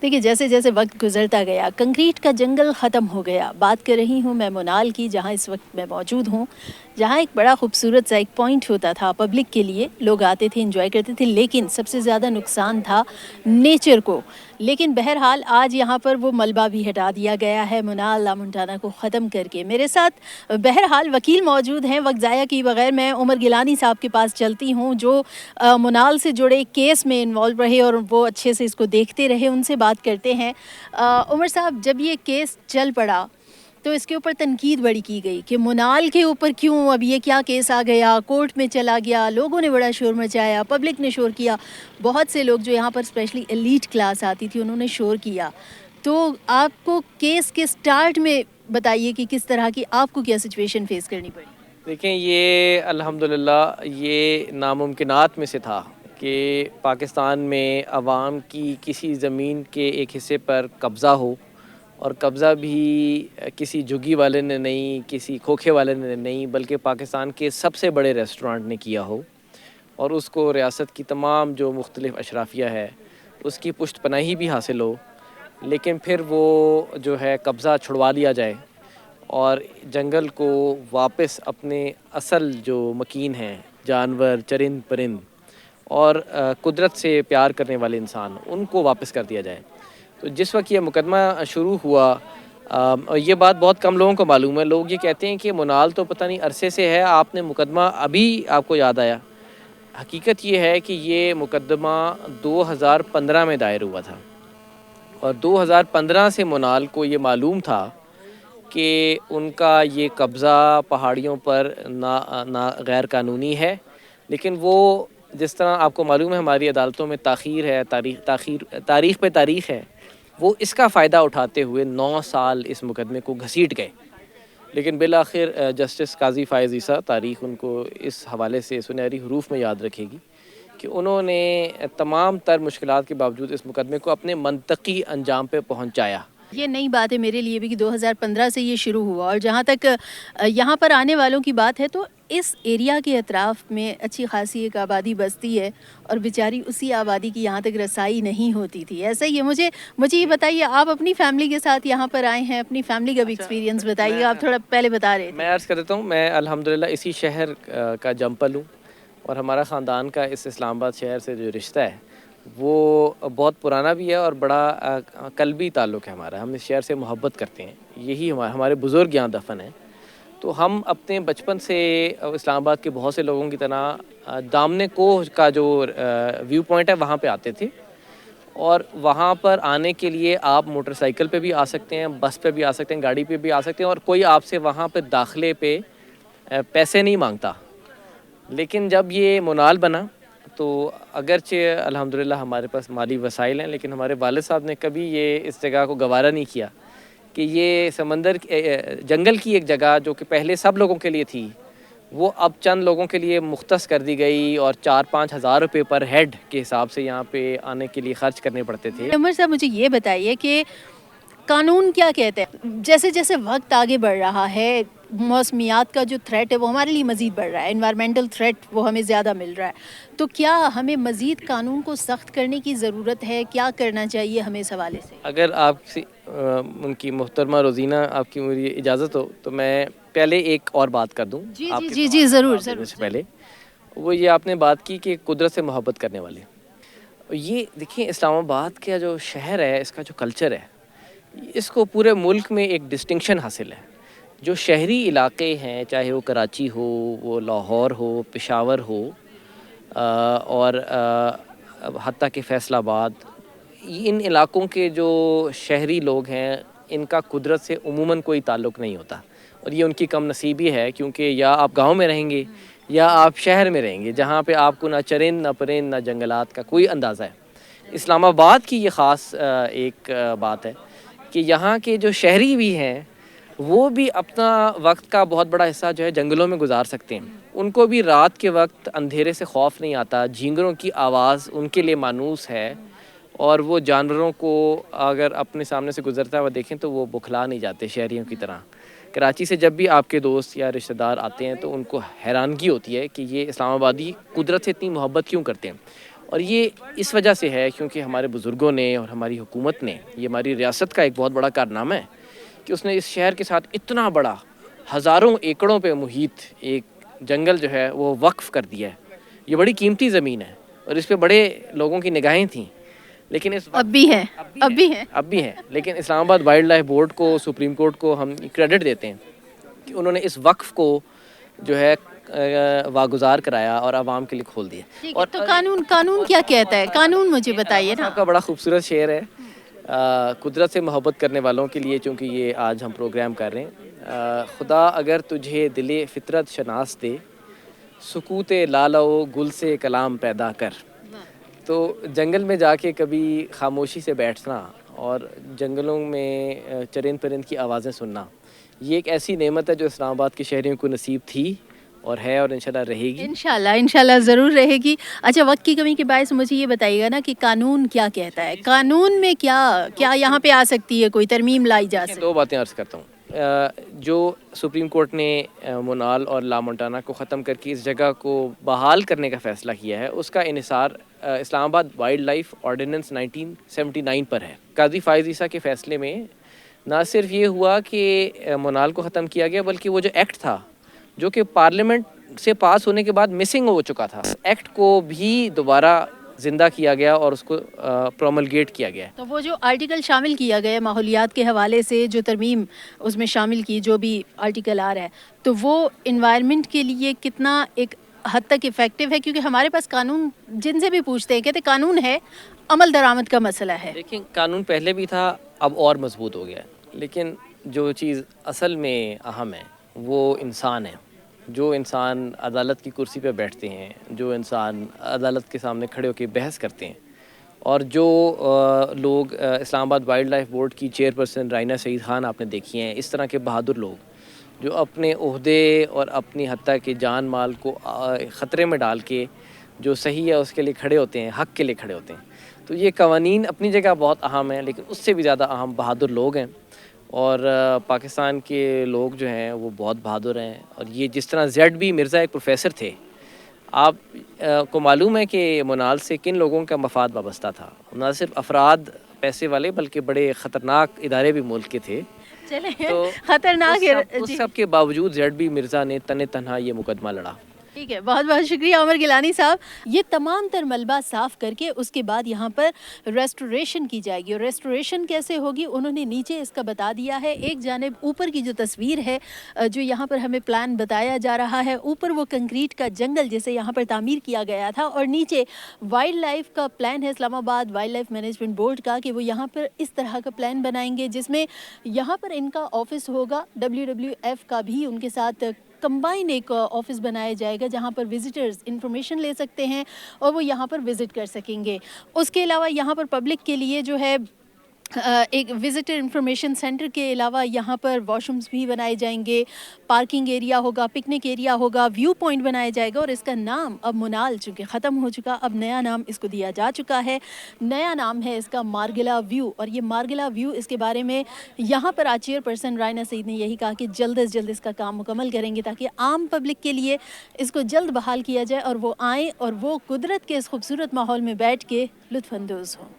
देखिए, जैसे जैसे वक्त गुजरता गया कंक्रीट का जंगल ख़त्म हो गया। बात कर रही हूँ मैं मोनाल की, जहाँ इस वक्त मैं मौजूद हूँ, जहाँ एक बड़ा खूबसूरत सा एक पॉइंट होता था पब्लिक के लिए, लोग आते थे, एंजॉय करते थे, लेकिन सबसे ज़्यादा नुकसान था नेचर को। लेकिन बहरहाल आज यहाँ पर वो मलबा भी हटा दिया गया है मोनाल ला मुंटाना को ख़त्म करके। मेरे साथ बहरहाल वकील मौजूद हैं। वक्त ज़ाया किए बगैर मैं उमर गिलानी साहब के पास चलती हूँ, जो मोनाल से जुड़े केस में इन्वॉल्व रहे और वो अच्छे से इसको देखते रहे। उनसे बात करते हैं। उमर साहब, जब ये केस चल पड़ा तो इसके ऊपर तनकीद बड़ी की गई कि मोनाल के ऊपर क्यों अब ये क्या केस आ गया, कोर्ट में चला गया, लोगों ने बड़ा शोर मचाया, पब्लिक ने शोर किया, बहुत से लोग जो यहाँ पर स्पेशली एलीट क्लास आती थी उन्होंने शोर किया। तो आपको केस के स्टार्ट में बताइए कि किस तरह की आपको क्या सिचुएशन फेस करनी पड़ी? देखें, ये अल्हम्दुलिल्लाह ये नामुमकिनात में से था कि पाकिस्तान में अवाम की किसी ज़मीन के एक हिस्से पर कब्ज़ा हो, और कब्ज़ा भी किसी झुग्गी वाले ने नहीं, किसी खोखे वाले ने नहीं, बल्कि पाकिस्तान के सबसे बड़े रेस्टोरेंट ने किया हो, और उसको रियासत की तमाम जो मुख्तलिफ़ अशराफिया है उसकी पुष्टपनाही भी हासिल हो, लेकिन फिर वो जो है कब्ज़ा छुड़वा लिया जाए और जंगल को वापस अपने असल जो मकीन हैं, जानवर, चरिंद परिंद और कुदरत से प्यार करने वाले इंसान, उनको वापस कर दिया जाए। तो जिस वक्त ये मुकदमा शुरू हुआ, और ये बात बहुत कम लोगों को मालूम है, लोग ये कहते हैं कि मोनाल तो पता नहीं अरसे से है, आपने मुकदमा अभी आपको याद आया। हकीकत ये है कि ये मुकदमा 2015 में दायर हुआ था, और 2015 से मोनाल को ये मालूम था कि उनका ये कब्ज़ा पहाड़ियों पर ना गैर कानूनी है। लेकिन वो, जिस तरह आपको मालूम है हमारी अदालतों में ताख़ीर है, तारीख़ पे तारीख़ है, वो इसका फ़ायदा उठाते हुए 9 साल इस मुकदमे को घसीट गए। लेकिन बिल आखिर जस्टिस काज़ी फ़ायज़ ईसा, तारीख़ उनको इस हवाले से सुनहरी हरूफ में याद रखेगी कि उन्होंने तमाम तर मुश्किलात के बावजूद इस मुकदमे को अपने मंतकी अंजाम पे पहुँचाया। ये नई बात है मेरे लिए भी कि 2015 से ये शुरू हुआ। और जहाँ तक यहाँ पर आने वालों की बात है, तो इस एरिया के अतराफ़ में अच्छी खासी एक आबादी बसती है और बेचारी उसी आबादी की यहाँ तक रसाई नहीं होती थी। ऐसा ही है। मुझे मुझे ये बताइए, आप अपनी फैमिली के साथ यहाँ पर आए हैं, अपनी फैमिली का भी एक्सपीरियंस बताइए। आप थोड़ा पहले बता रहे थे। मैं अर्ज़ कर देता हूँ, मैं अल्हम्दुलिल्लाह इसी शहर का जमपल हूँ, और हमारा ख़ानदान का इस इस्लामाबाद शहर से जो रिश्ता है वो बहुत पुराना भी है और बड़ा कल्बी ताल्लुक़ है हमारा। हम इस शहर से मोहब्बत करते हैं, यही हमारे बुज़ुर्ग यहाँ दफ़न हैं। तो हम अपने बचपन से इस्लामाबाद के बहुत से लोगों की तरह दामने कोह का जो व्यू पॉइंट है वहाँ पे आते थे, और वहाँ पर आने के लिए आप मोटरसाइकिल पे भी आ सकते हैं, बस पे भी आ सकते हैं, गाड़ी पे भी आ सकते हैं, और कोई आपसे वहाँ पे दाखिले पे पैसे नहीं मांगता। लेकिन जब ये मोनाल बना, तो अगरचे अल्हम्दुलिल्लाह हमारे पास माली वसाइल हैं, लेकिन हमारे वालिद साहब ने कभी ये इस जगह को गवारा नहीं किया कि ये जंगल की एक जगह जो कि पहले सब लोगों के लिए थी, वो अब चंद लोगों के लिए मुख्तस कर दी गई, और 4-5 हज़ार रुपये पर हेड के हिसाब से यहाँ पे आने के लिए ख़र्च करने पड़ते थे। उमर साहब, मुझे ये बताइए कि कानून क्या कहते हैं? जैसे जैसे वक्त आगे बढ़ रहा है, मौसमियात का जो थ्रेट है वो हमारे लिए मज़ीद बढ़ रहा है, एनवायरमेंटल थ्रेट वो हमें ज़्यादा मिल रहा है। तो क्या हमें मज़ीद कानून को सख्त करने की ज़रूरत है? क्या करना चाहिए हमें इस हवाले से? अगर आपसे उनकी मोहतरमा रोज़ीना आपकी मुझे इजाज़त हो तो मैं पहले एक और बात कर दूँ जी जी आपके जी जी, सवाल का ज़रूर जवाब देने ज़रूर से ज़रूर। पहले। वो ये आपने बात की कि कुदरत से मोहब्बत करने वाले, ये देखिए इस्लामाबाद का जो शहर है, इसका जो कल्चर है, इसको पूरे मुल्क में एक डिस्टिंक्शन हासिल है। जो शहरी इलाके हैं, चाहे वो कराची हो, वो लाहौर हो, पेशावर हो, और हत्ता कि फैसलाबाद, इन इलाकों के जो शहरी लोग हैं, इनका कुदरत से उमूमन कोई ताल्लुक़ नहीं होता, और ये उनकी कम नसीबी है, क्योंकि या आप गांव में रहेंगे या आप शहर में रहेंगे, जहाँ पे आपको ना चरिंद, ना परिंद, ना जंगलात का कोई अंदाज़ा है। इस्लामाबाद की ये ख़ास एक बात है कि यहाँ के जो शहरी भी हैं, वो भी अपना वक्त का बहुत बड़ा हिस्सा जो है जंगलों में गुजार सकते हैं। उनको भी रात के वक्त अंधेरे से खौफ नहीं आता, झींगरों की आवाज़ उनके लिए मानूस है, और वो जानवरों को अगर अपने सामने से गुजरता हुआ देखें तो वो बुखला नहीं जाते शहरियों की तरह। कराची से जब भी आपके दोस्त या रिश्तेदार आते हैं तो उनको हैरानगी होती है कि ये इस्लामाबादी कुदरत से इतनी मोहब्बत क्यों करते हैं। اور یہ اس وجہ سے ہے کیونکہ ہمارے بزرگوں نے اور ہماری حکومت نے، یہ ہماری ریاست کا ایک بہت بڑا کارنامہ ہے کہ اس نے اس شہر کے ساتھ اتنا بڑا ہزاروں ایکڑوں پہ محیط ایک جنگل جو ہے وہ وقف کر دیا ہے۔ یہ بڑی قیمتی زمین ہے اور اس پہ بڑے لوگوں کی نگاہیں تھیں، لیکن اس اب بھی ہے، اب بھی ہیں، لیکن اسلام آباد وائلڈ لائف بورڈ کو، سپریم کورٹ کو ہم کریڈٹ دیتے ہیں کہ انہوں نے اس وقف کو جو ہے واگزار کرایا اور عوام کے لیے کھول دیا۔ ٹھیک ہے، تو قانون کیا کہتا ہے؟ قانون مجھے بتائیے نا۔ صاحب کا بڑا خوبصورت شعر ہے، قدرت سے محبت کرنے والوں کے لیے، چونکہ یہ آج ہم پروگرام کر رہے ہیں۔ خدا اگر تجھے دل فطرت شناس دے، سکوت لالہ و گل سے کلام پیدا کر۔ تو جنگل میں جا کے کبھی خاموشی سے بیٹھنا اور جنگلوں میں چرند پرند کی آوازیں سننا، یہ ایک ایسی نعمت ہے جو اسلام آباد کے شہریوں کو نصیب تھی اور ہے اور انشاءاللہ رہے گی۔ انشاءاللہ ضرور رہے گی۔ اچھا، وقت کی کمی کے باعث مجھے یہ بتائیے گا نا کہ قانون کیا کہتا ہے؟ قانون میں کیا یہاں پہ آ سکتی ہے، کوئی ترمیم لائی جا سکتی ہے؟ دو باتیں عرض کرتا ہوں۔ جو سپریم کورٹ نے منال اور لامونٹانا کو ختم کر کے اس جگہ کو بحال کرنے کا فیصلہ کیا ہے، اس کا انحصار اسلام آباد وائلڈ لائف آرڈیننس 1979 پر ہے۔ قاضی فائز عیسیٰ کے فیصلے میں نہ صرف یہ ہوا کہ منال کو ختم کیا گیا، بلکہ وہ جو ایکٹ تھا جو کہ پارلیمنٹ سے پاس ہونے کے بعد مسنگ ہو چکا تھا، ایکٹ کو بھی دوبارہ زندہ کیا گیا اور اس کو پروملگیٹ کیا گیا۔ تو وہ جو آرٹیکل شامل کیا گیا ماحولیات کے حوالے سے، جو ترمیم اس میں شامل کی، جو بھی آرٹیکل آ رہا ہے، تو وہ انوائرمنٹ کے لیے کتنا ایک حد تک افیکٹو ہے؟ کیونکہ ہمارے پاس قانون، جن سے بھی پوچھتے ہیں کہتے قانون ہے، عمل درآمد کا مسئلہ ہے۔ لیکن قانون پہلے بھی تھا، اب اور مضبوط ہو گیا ہے، لیکن جو چیز اصل میں اہم ہے وہ انسان ہے۔ جو انسان عدالت کی کرسی پہ بیٹھتے ہیں، جو انسان عدالت کے سامنے کھڑے ہو کے بحث کرتے ہیں، اور جو لوگ اسلام آباد وائلڈ لائف بورڈ کی چیئرپرسن رائنا سعید خان آپ نے دیکھی ہیں، اس طرح کے بہادر لوگ جو اپنے عہدے اور اپنی حتیٰ کہ جان مال کو خطرے میں ڈال کے جو صحیح ہے اس کے لیے کھڑے ہوتے ہیں، حق کے لیے کھڑے ہوتے ہیں۔ تو یہ قوانین اپنی جگہ بہت اہم ہیں، لیکن اس سے بھی زیادہ اہم بہادر لوگ ہیں، اور پاکستان کے لوگ جو ہیں وہ بہت بہادر ہیں۔ اور یہ جس طرح زیڈ بی مرزا ایک پروفیسر تھے، آپ کو معلوم ہے کہ منال سے کن لوگوں کا مفاد وابستہ تھا؟ نہ صرف افراد پیسے والے بلکہ بڑے خطرناک ادارے بھی ملک کے تھے۔ تو خطرناک اس سب کے باوجود زیڈ بی مرزا نے تنہا یہ مقدمہ لڑا۔ ٹھیک ہے، بہت بہت شکریہ عمر گیلانی صاحب۔ یہ تمام تر ملبہ صاف کر کے اس کے بعد یہاں پر ریسٹوریشن کی جائے گی، اور ریسٹوریشن کیسے ہوگی انہوں نے نیچے اس کا بتا دیا ہے۔ ایک جانب اوپر کی جو تصویر ہے، جو یہاں پر ہمیں پلان بتایا جا رہا ہے، اوپر وہ کنکریٹ کا جنگل جسے یہاں پر تعمیر کیا گیا تھا، اور نیچے وائلڈ لائف کا پلان ہے اسلام آباد وائلڈ لائف مینجمنٹ بورڈ کا، کہ وہ یہاں پر اس طرح کا پلان بنائیں گے جس میں یہاں پر ان کا آفس ہوگا، WWF کا بھی ان کے ساتھ کمبائن ایک آفس بنایا جائے گا جہاں پر وزٹرز انفارمیشن لے سکتے ہیں اور وہ یہاں پر وزٹ کر سکیں گے۔ اس کے علاوہ یہاں پر پبلک کے لیے جو ہے ایک وزٹر انفارمیشن سینٹر کے علاوہ یہاں پر واش رومز بھی بنائے جائیں گے، پارکنگ ایریا ہوگا، پکنک ایریا ہوگا، ویو پوائنٹ بنایا جائے گا، اور اس کا نام اب منال چونکہ ختم ہو چکا، اب نیا نام اس کو دیا جا چکا ہے۔ نیا نام ہے اس کا مارگلا ویو، اور یہ مارگلا ویو اس کے بارے میں یہاں پر آج چیئر پرسن رائنا سعید نے یہی کہا کہ جلد از جلد اس کا کام مکمل کریں گے تاکہ عام پبلک کے لیے اس کو جلد بحال کیا جائے اور وہ آئیں اور وہ قدرت کے اس خوبصورت ماحول میں بیٹھ کے لطف اندوز ہوں۔